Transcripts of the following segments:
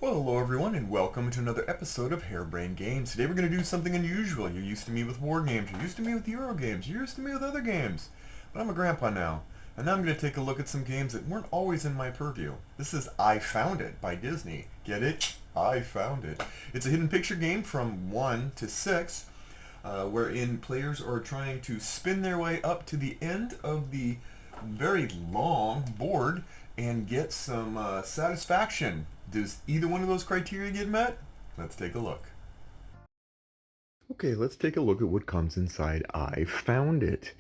Well, hello everyone, and welcome to another episode of Harebrained Games. Today we're going to do something unusual. You're used to me with war games, you're used to me with Euro games, you're used to me with other games. But I'm a grandpa now, and now I'm going to take a look at some games that weren't always in my purview. This is I Found It by Disney. Get it? I Found It. It's a hidden picture game from 1 to 6, wherein players are trying to spin their way up to the end of the very long board and get some satisfaction. Does either one of those criteria get met? Let's take a look. Okay, let's take a look at what comes inside I Found It.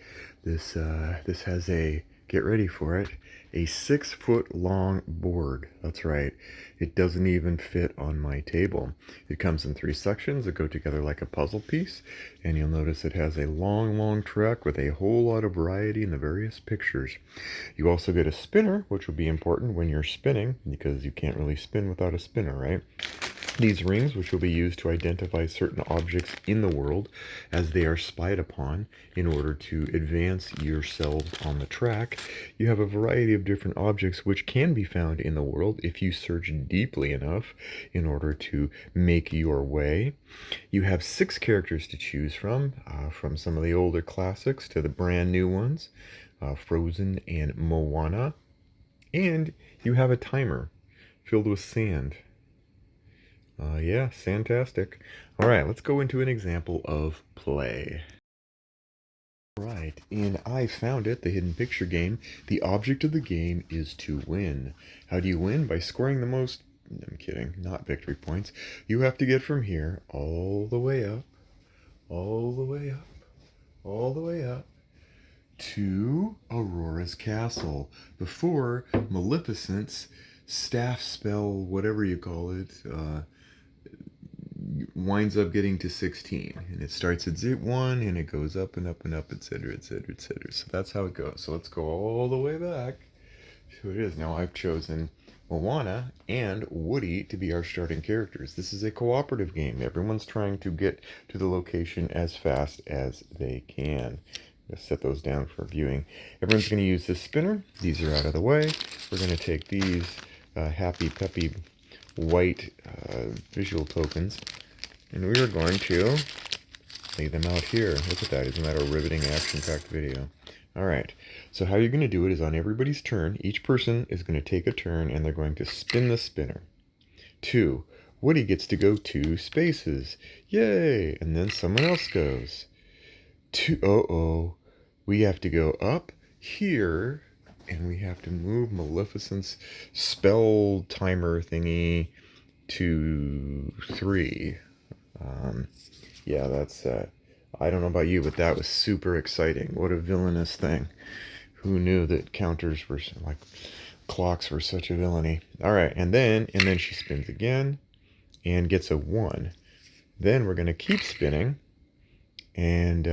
This has a, get ready for it, a 6-foot long board. That's right. It doesn't even fit on my table. It comes in 3 sections that go together like a puzzle piece, and you'll notice it has a long track with a whole lot of variety in the various pictures. You also get a spinner, which will be important when you're spinning, because you can't really spin without a spinner, right? These rings, which will be used to identify certain objects in the world as they are spied upon in order to advance yourselves on the track. You have a variety of different objects which can be found in the world if you search deeply enough in order to make your way. You have 6 characters to choose from some of the older classics to the brand new ones, Frozen and Moana. And you have a timer filled with sand. Yeah, fantastic. All right, let's go into an example of play. Right, and I Found It, the hidden picture game. The object of the game is to win. How do you win? By scoring the most, I'm kidding, not victory points. You have to get from here all the way up, all the way up, all the way up to Aurora's castle before Maleficent's staff spell, whatever you call it, winds up getting to 16, and it starts at 1 and it goes up and up and up, etc., etc., etc. So that's how it goes. So let's go all the way back to who it is. Now I've chosen Moana and Woody to be our starting characters. This is a cooperative game. Everyone's trying to get to the location as fast as they can. Let's set those down for viewing. Everyone's going to use this spinner. These are out of the way. We're going to take these happy, peppy, white visual tokens, and we are going to lay them out here. Look at that. Isn't that a riveting action-packed video? All right. So how you're going to do it is on everybody's turn. Each person is going to take a turn, and they're going to spin the spinner. 2. Woody gets to go 2 spaces. Yay! And then someone else goes. 2. Uh-oh. We have to go up here, and we have to move Maleficent's spell timer thingy to 3. Yeah, that's, I don't know about you, but that was super exciting. What a villainous thing. Who knew that counters were, like, clocks were such a villainy. All right, and then she spins again and gets a 1. Then we're going to keep spinning, and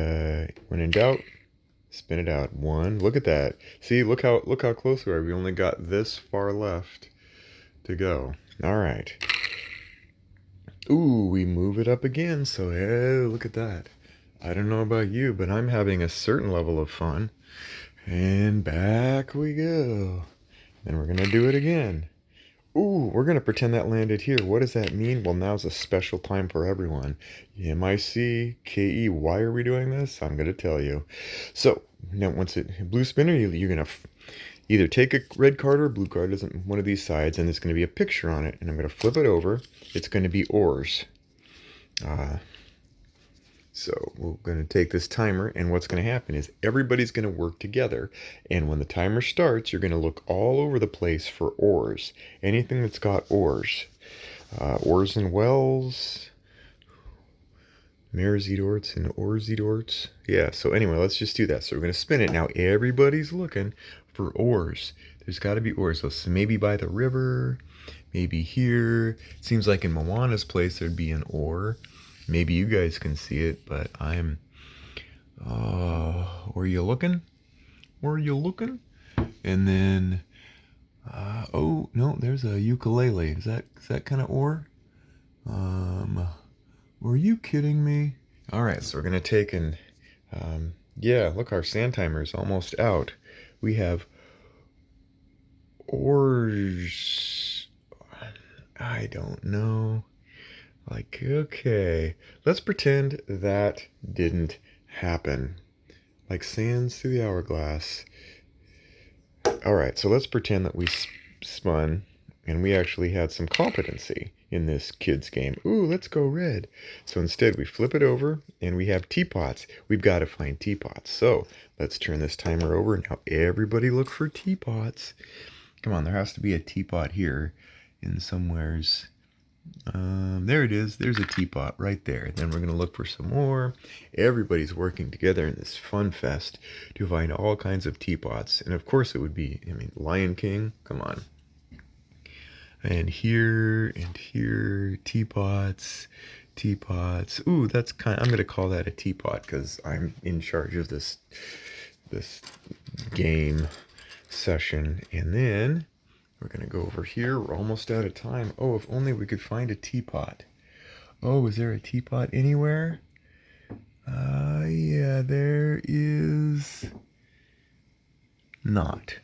when in doubt, spin it out. 1. Look at that. See, look how close we are. We only got this far left to go. All right. Ooh, we move it up again, so hey, look at that. I don't know about you, but I'm having a certain level of fun. And back we go. Then we're going to do it again. Ooh, we're going to pretend that landed here. What does that mean? Well, now's a special time for everyone. M-I-C-K-E. Why are we doing this? I'm going to tell you. So, now once it, blue spinner, you're going to either take a red card or a blue card, isn't one of these sides, and there's going to be a picture on it, and I'm going to flip it over. It's going to be oars. So we're going to take this timer, and what's going to happen is everybody's going to work together, and when the timer starts, you're going to look all over the place for oars. Anything that's got oars. Oars and wells, mares eat orts and oars eat orts. Yeah, so anyway, let's just do that. So we're going to spin it. Now everybody's looking for oars. There's got to be oars. So maybe by the river, maybe here. Seems like in Moana's place there'd be an oar. Maybe you guys can see it, but I'm... where you looking? Where you looking? And then... oh, no, there's a ukulele. Is that kind of oar? Were you kidding me? All right, so we're going to take and... yeah, look, our sand timer is almost out. We have oars... I don't know. Like, okay, let's pretend that didn't happen. Like sands through the hourglass. Alright, so let's pretend that we spun and we actually had some competency in this kid's game. Ooh, let's go red. So instead we flip it over and we have teapots. We've got to find teapots. So let's turn this timer over. Now everybody look for teapots. Come on, there has to be a teapot here in somewheres. There it is. There's a teapot right there. Then we're going to look for some more. Everybody's working together in this fun fest to find all kinds of teapots. And of course it would be, Lion King. Come on. And here, teapots, teapots. Ooh, I'm going to call that a teapot because I'm in charge of this game session. And then we're going to go over here. We're almost out of time. Oh, if only we could find a teapot. Oh, is there a teapot anywhere? Yeah, there is not.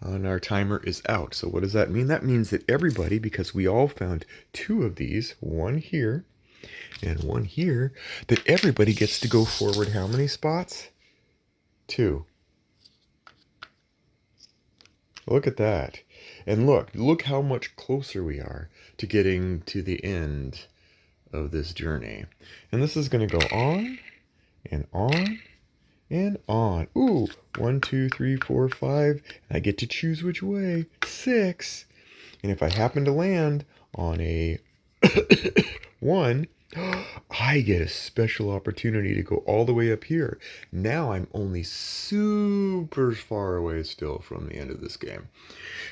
And our timer is out. So what does that mean? That means that everybody, because we all found 2 of these, one here and one here, that everybody gets to go forward how many spots? 2. Look at that. And look how much closer we are to getting to the end of this journey. And this is going to go on and on and on. Ooh, 1, 2, 3, 4, 5. I get to choose which way. 6. And if I happen to land on a 1, I get a special opportunity to go all the way up here. Now I'm only super far away still from the end of this game.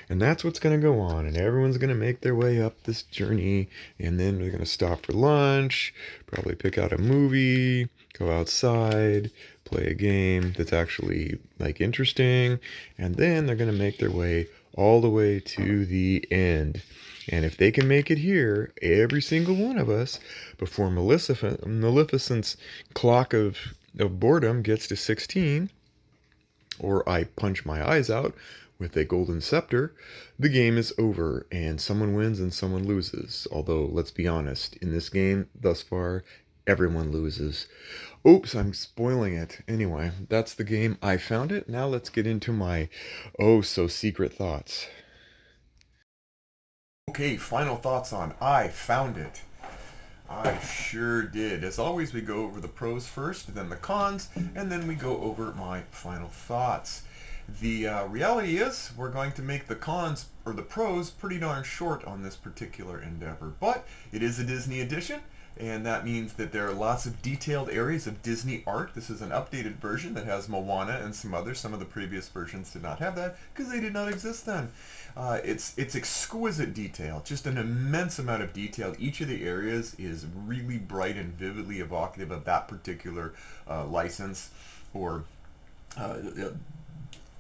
And that's what's going to go on. And everyone's going to make their way up this journey. And then they're going to stop for lunch, probably pick out a movie, go outside, play a game that's actually like interesting. And then they're going to make their way all the way to the end. And if they can make it here, every single one of us, before Maleficent's clock of boredom gets to 16, or I punch my eyes out with a golden scepter, the game is over and someone wins and someone loses. Although, let's be honest, in this game thus far, everyone loses. Oops, I'm spoiling it. Anyway, that's the game. I found it. Now let's get into my oh-so-secret thoughts. Okay, final thoughts on I found it. I sure did. As always, we go over the pros first, then the cons, and then we go over my final thoughts. The reality is we're going to make the cons, or the pros, pretty darn short on this particular endeavor. But it is a Disney edition, and that means that there are lots of detailed areas of Disney art. This is an updated version that has Moana and some others. Some of the previous versions did not have that because they did not exist then. It's exquisite detail, just an immense amount of detail. Each of the areas is really bright and vividly evocative of that particular license or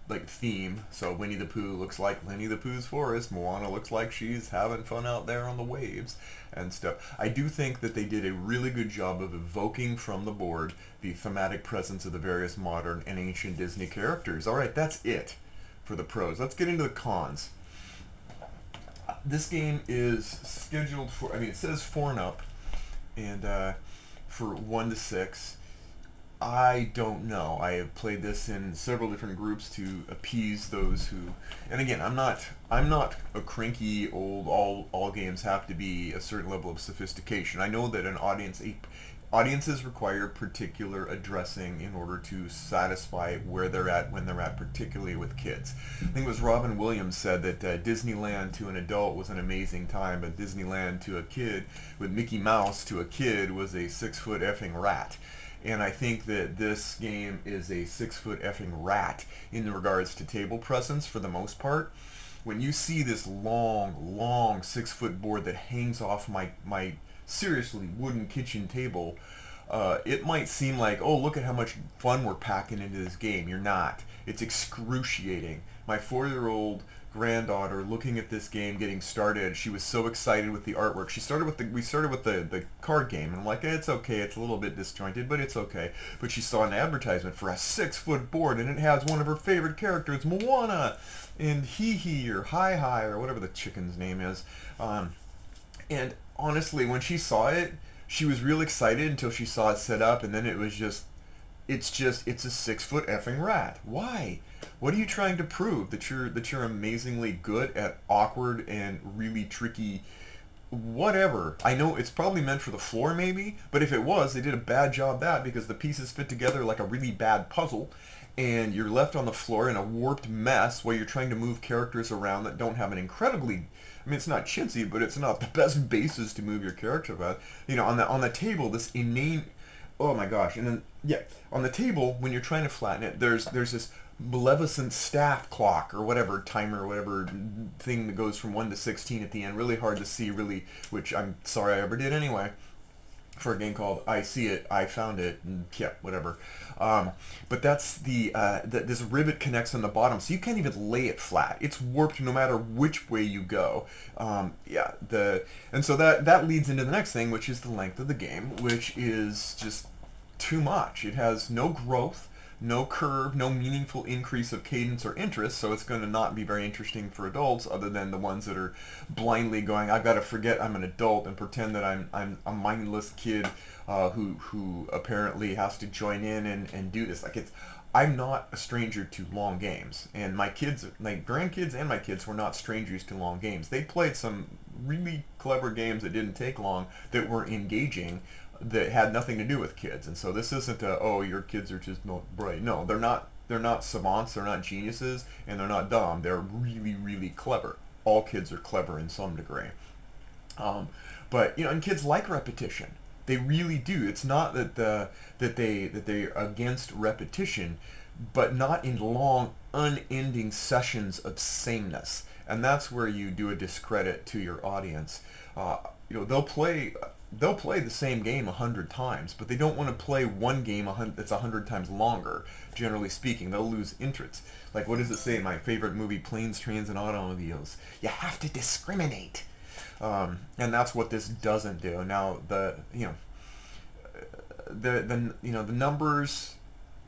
like theme. So Winnie the Pooh looks like Winnie the Pooh's forest. Moana looks like she's having fun out there on the waves and stuff. I do think that they did a really good job of evoking from the board the thematic presence of the various modern and ancient Disney characters. All right, that's it for the pros. Let's get into the cons. This game is scheduled for, it says 4 and up, and for 1 to 6. I don't know. I have played this in several different groups to appease those who, and again, I'm not a cranky old all games have to be a certain level of sophistication. I know that audiences require particular addressing in order to satisfy where they're at when they're at, particularly with kids. I think it was Robin Williams said that Disneyland to an adult was an amazing time, but Disneyland to a kid, with Mickey Mouse to a kid, was a 6-foot effing rat. And I think that this game is a 6-foot effing rat in regards to table presence for the most part. When you see this long 6-foot board that hangs off my seriously wooden kitchen table, it might seem like, oh, look at how much fun we're packing into this game. You're not. It's excruciating. My 4-year-old granddaughter looking at this game getting started, she was so excited with the artwork. We started with the card game, and I'm like, it's okay, it's a little bit disjointed, but it's okay. But she saw an advertisement for a 6-foot board, and it has one of her favorite characters, Moana, and Hee Hee or Hi Hi or whatever the chicken's name is. And honestly, when she saw it, she was real excited until she saw it set up, and then it was just, it's a 6 foot effing rat. Why? What are you trying to prove? That you're amazingly good at awkward and really tricky whatever. I know it's probably meant for the floor maybe, but if it was, they did a bad job that because the pieces fit together like a really bad puzzle and you're left on the floor in a warped mess while you're trying to move characters around that don't have an incredibly I mean it's not chintzy, but it's not the best basis to move your character with. You know, on the table this inane oh my gosh. And then yeah, on the table when you're trying to flatten it, there's this maleficent staff clock or whatever timer or whatever thing that goes from 1 to 16 at the end, really hard to see, really, which I'm sorry I ever did anyway, for a game called I See It, I Found It, and yeah, whatever. But that's this rivet connects on the bottom, so you can't even lay it flat. It's warped no matter which way you go. Yeah, and so that leads into the next thing, which is the length of the game, which is just too much. It has no growth, no curve, no meaningful increase of cadence or interest, so it's going to not be very interesting for adults other than the ones that are blindly going, I've got to forget I'm an adult and pretend that I'm a mindless kid who apparently has to join in and do this. Like I'm not a stranger to long games, and my kids, my grandkids and my kids were not strangers to long games. They played some really clever games that didn't take long that were engaging, that had nothing to do with kids. And so this isn't oh, your kids are just not bright. No, they're not savants, they're not geniuses, and they're not dumb. They're really, really clever. All kids are clever in some degree. But you know, and kids like repetition. They really do. It's not that they're against repetition, but not in long, unending sessions of sameness. And that's where you do a discredit to your audience. You know, they'll play the same game 100 times, but they don't want to play one game that's 100 times longer. Generally speaking, they'll lose interest. Like what does it say in my favorite movie, Planes, Trains, and Automobiles? You have to discriminate, and that's what this doesn't do. Now the numbers,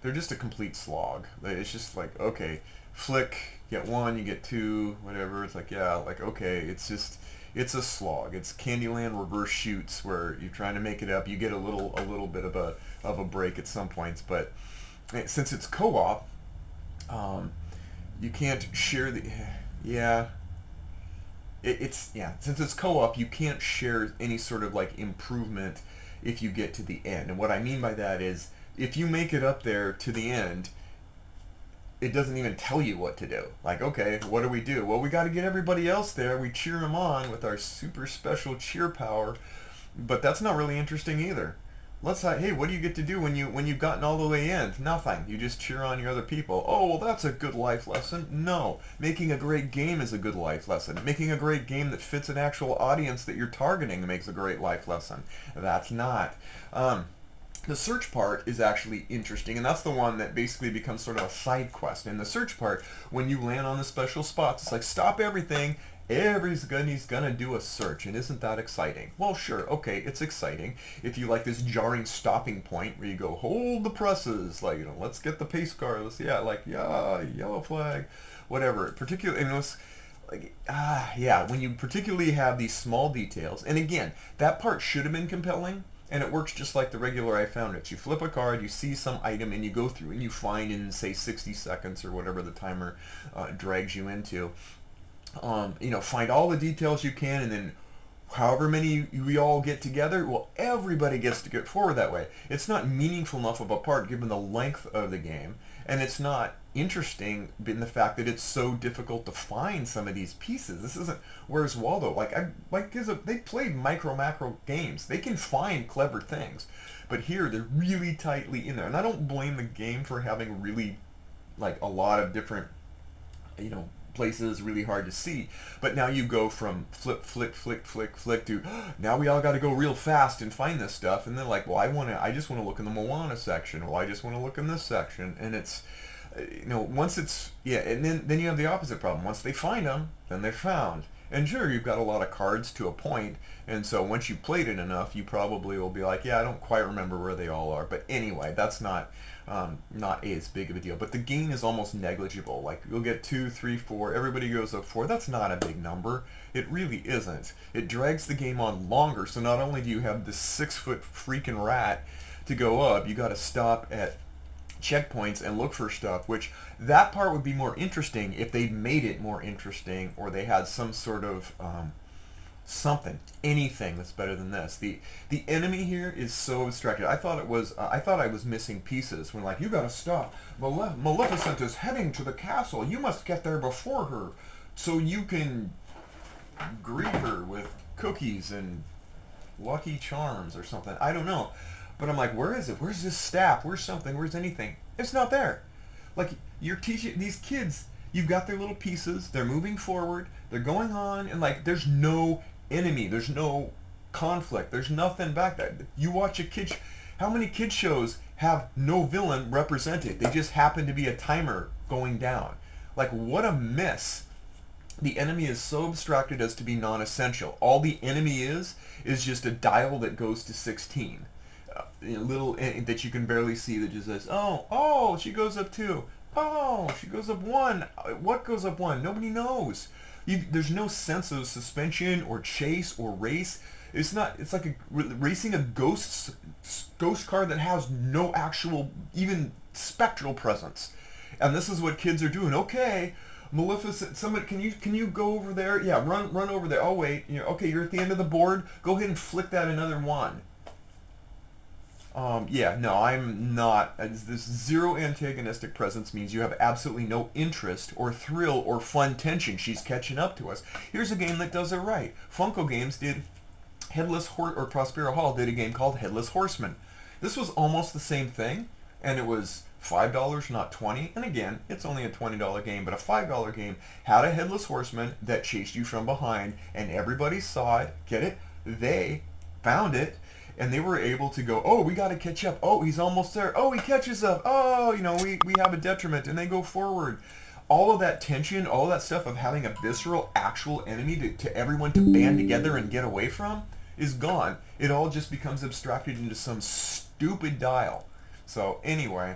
they're just a complete slog. It's just like, okay, flick, get one, you get two, whatever. It's like, yeah, like, okay, it's a slog. It's Candyland reverse shoots where you're trying to make it up. You get a little bit of a break at some points, but since it's co-op, you can't share the yeah. Since it's co-op, you can't share any sort of like improvement if you get to the end. And what I mean by that is if you make it up there to the end, it doesn't even tell you what to do. Like, okay, what do we do? Well, we got to get everybody else there. We cheer them on with our super special cheer power, but that's not really interesting either. Hey, what do you get to do when you've gotten all the way in? Nothing. You just cheer on your other people. Oh, well, that's a good life lesson. No, making a great game is a good life lesson. Making a great game that fits an actual audience that you're targeting makes a great life lesson. That's not. The search part is actually interesting, and that's the one that basically becomes sort of a side quest. In the search part, when you land on the special spots, it's like, stop everything. He's gonna do a search, and isn't that exciting? Well, sure, okay, it's exciting. If you like this jarring stopping point where you go, hold the presses, like, you know, let's get the pace car, yellow flag, whatever. Particularly, and it was like, when you particularly have these small details, and again, that part should have been compelling. And it works just like the regular I Found It. You flip a card, you see some item, and you go through and you find in, say, 60 seconds or whatever the timer drags you into. Find all the details you can, and then however many we all get together, well, everybody gets to get forward that way. It's not meaningful enough of a part given the length of the game, and it's not interesting in the fact that it's so difficult to find some of these pieces. This isn't Where's Waldo. They played macro games. They can find clever things, but here they're really tightly in there. And I don't blame the game for having really like a lot of different, places really hard to see. But now you go from flick to now we all got to go real fast and find this stuff. And then like, well, I just want to look in the Moana section. Well, I just want to look in this section. And it's, once it's, and then you have the opposite problem. Once they find them, then they're found. And sure, you've got a lot of cards to a point, and so once you played it enough, you probably will be like, yeah, I don't quite remember where they all are. But anyway, that's not as big of a deal. But the gain is almost negligible. Like you'll get 2, 3, 4. Everybody goes up 4. That's not a big number. It really isn't. It drags the game on longer. So not only do you have this 6-foot freaking rat to go up, you got to stop at checkpoints and look for stuff, which that part would be more interesting if they made it more interesting, or they had some sort of something, anything that's better than this. The enemy here is so abstracted. I thought I was missing pieces when, like, you gotta stop. Maleficent is heading to the castle. You must get there before her so you can greet her with cookies and Lucky Charms or something. I don't know. But I'm like, where is it? Where's this staff? Where's something? Where's anything? It's not there. Like, you're teaching these kids, you've got their little pieces, they're moving forward, they're going on, and like, there's no enemy, there's no conflict, there's nothing back there. You watch a kid, how many kid shows have no villain represented? They just happen to be a timer going down. Like, what a mess. The enemy is so abstracted as to be non-essential. All the enemy is just a dial that goes to 16. Little that you can barely see that just says, oh, she goes up 2. Oh, she goes up 1. What goes up 1? Nobody knows. There's no sense of suspension or chase or race. It's like racing a ghost car that has no actual, even spectral presence. And this is what kids are doing. Okay, Maleficent, somebody, can you go over there? Yeah, run over there. Oh wait, okay, you're at the end of the board. Go ahead and flick that another 1. Yeah, no, I'm not. This zero antagonistic presence means you have absolutely no interest or thrill or fun tension. She's catching up to us. Here's a game that does it right. Funko Games did or Prospero Hall did a game called Headless Horseman. This was almost the same thing, and it was $5, not 20. And again, it's only a $20 game, but a $5 game had a Headless Horseman that chased you from behind, and everybody saw it. Get it? They found it. And they were able to go, oh, we got to catch up. Oh, he's almost there. Oh, he catches up. Oh, we have a detriment. And they go forward. All of that tension, all of that stuff of having a visceral, actual enemy to everyone to band together and get away from is gone. It all just becomes abstracted into some stupid dial. So anyway,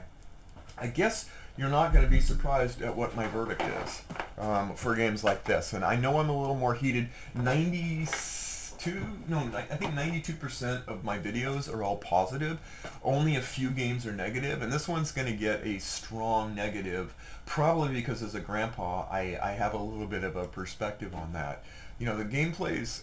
I guess you're not going to be surprised at what my verdict is for games like this. And I know I'm a little more heated. I think 92% of my videos are all positive. Only a few games are negative, and this one's going to get a strong negative, probably because as a grandpa, I have a little bit of a perspective on that. The gameplay's,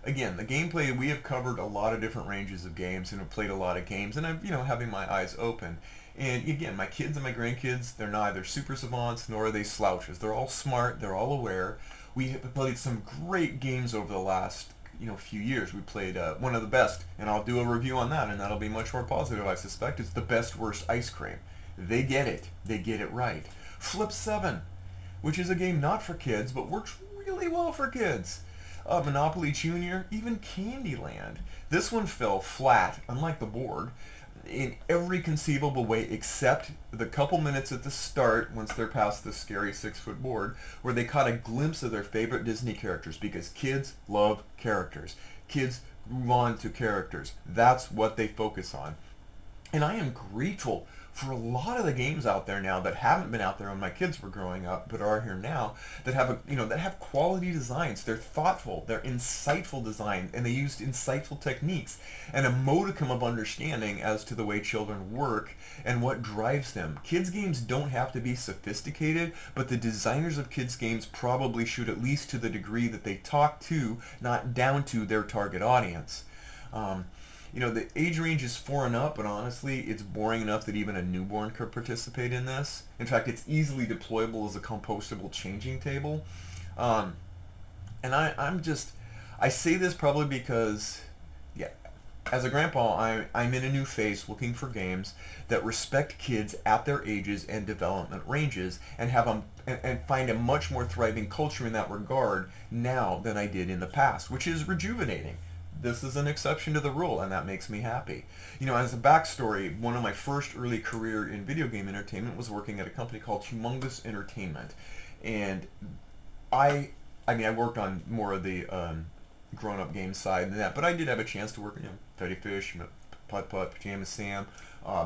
again, the gameplay, we have covered a lot of different ranges of games and have played a lot of games, and I'm, having my eyes open. And again, my kids and my grandkids, they're neither super savants nor are they slouches. They're all smart. They're all aware. We have played some great games over the last few years. We played one of the best, and I'll do a review on that, and that'll be much more positive, I suspect. It's the Best Worst Ice Cream. They get it. They get it right. Flip 7, which is a game not for kids, but works really well for kids. Monopoly Junior, even Candyland. This one fell flat, unlike the board, in every conceivable way except the couple minutes at the start, once they're past the scary 6-foot board, where they caught a glimpse of their favorite Disney characters, because kids love characters. Kids move on to characters. That's what they focus on. And I am grateful for a lot of the games out there now that haven't been out there when my kids were growing up, but are here now, that have that have quality designs. They're thoughtful, they're insightful design, and they used insightful techniques and a modicum of understanding as to the way children work and what drives them. Kids games don't have to be sophisticated, but the designers of kids games probably should, at least to the degree that they talk to, not down to, their target audience. The age range is 4 and up, but honestly, it's boring enough that even a newborn could participate in this. In fact, it's easily deployable as a compostable changing table. And I say this probably because, as a grandpa, I'm in a new phase looking for games that respect kids at their ages and development ranges, and and find a much more thriving culture in that regard now than I did in the past, which is rejuvenating. This is an exception to the rule, and that makes me happy. You know, as a backstory, one of my first early career in video game entertainment was working at a company called Humongous Entertainment, and I, I mean, I worked on more of the grown-up game side than that, but I did have a chance to work, you know, Teddy Fish, Putt Putt, Pajama Sam,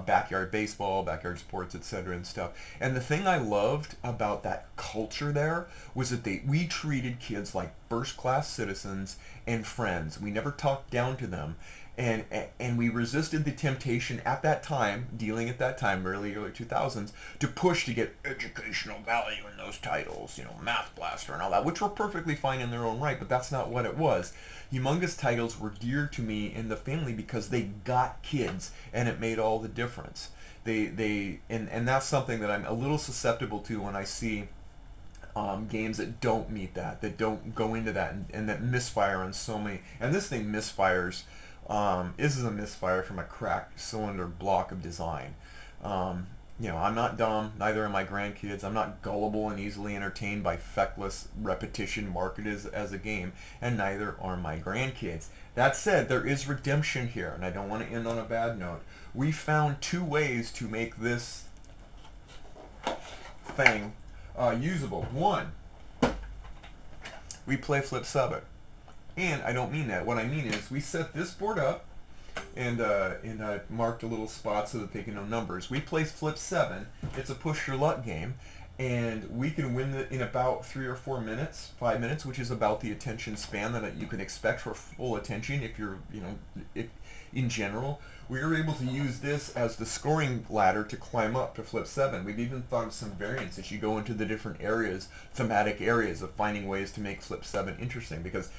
backyard baseball, backyard sports, etc. and stuff. And the thing I loved about that culture there was that we treated kids like first-class citizens and friends. We never talked down to them. And we resisted the temptation at that time, dealing at that time, early 2000s, to push to get educational value in those titles, you know, Math Blaster and all that, which were perfectly fine in their own right, but that's not what it was. Humongous titles were dear to me and the family because they got kids, and it made all the difference. And that's something that I'm a little susceptible to when I see games that don't meet that don't go into that, and that misfire on so many. And this thing misfires. This is a misfire from a cracked cylinder block of design. You know, I'm not dumb, neither are my grandkids. I'm not gullible and easily entertained by feckless repetition marketed as a game, and neither are my grandkids. That said, there is redemption here, and I don't want to end on a bad note. We found 2 ways to make this thing usable. One, we play Flip 7. And I don't mean that. What I mean is we set this board up and I marked a little spot so that they can know numbers. We play Flip 7. It's a push your luck game, and we can win it in about 3 or 4 minutes, 5 minutes, which is about the attention span that you can expect for full attention if you're, you know, in general. We were able to use this as the scoring ladder to climb up to Flip 7. We've even thought of some variants as you go into the different areas, thematic areas of finding ways to make Flip 7 interesting, because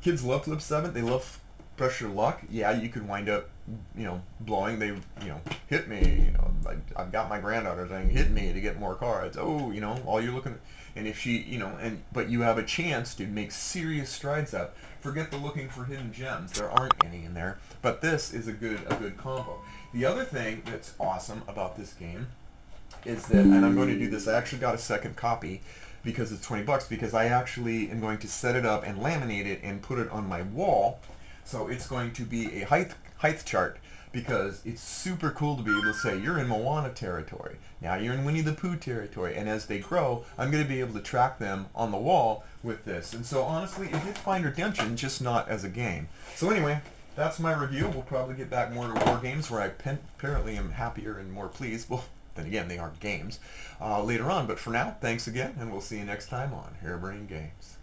kids love Flip 7. They love pressure luck. Yeah, you could wind up, you know, blowing. They, you know, hit me. You know, like I've got my granddaughter saying, hit me to get more cards. Oh, you know, all you're looking at, and if she, you know, but you have a chance to make serious strides up. Forget the looking for hidden gems. There aren't any in there. But this is a good combo. The other thing that's awesome about this game is that, and I'm going to do this. I actually got a second copy because it's $20, because I actually am going to set it up and laminate it and put it on my wall. So it's going to be a height chart, because it's super cool to be able to say, you're in Moana territory, now you're in Winnie the Pooh territory, and as they grow, I'm going to be able to track them on the wall with this. And so honestly, it did find redemption, just not as a game. So anyway, that's my review. We'll probably get back more to war games, where I apparently am happier and more pleased. Well, then again, they aren't games, later on. But for now, thanks again, and we'll see you next time on Harebrained Games.